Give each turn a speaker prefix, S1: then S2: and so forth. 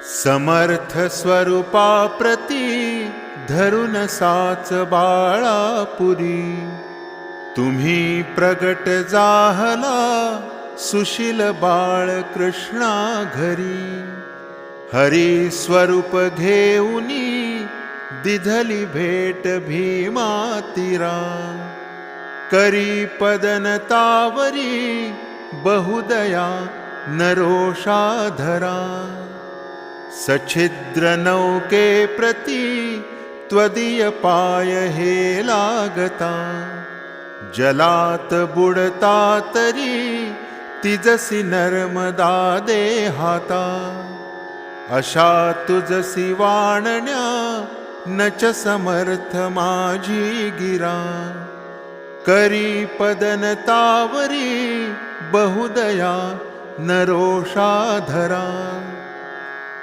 S1: समर्थ स्वरूपा प्रती धरून साच बाळापुरी, तुम्ही प्रगट जाहला सुशील बाळ कृष्णा घरी. हरी स्वरूप घेऊनी दिधली भेट भीमा तीरा, करी पदनतावरी बहुदया नरोषाधरा. सछिद्र नौके प्रती त्वदीय पाय हे लागता, जलात बुडता तरी तिजसी नर्मदा देहाता. अशा तुझसी वाणण्या नच समर्थ माझी गिरा, करी पदनतावरी बहुदया नरोषाधरा.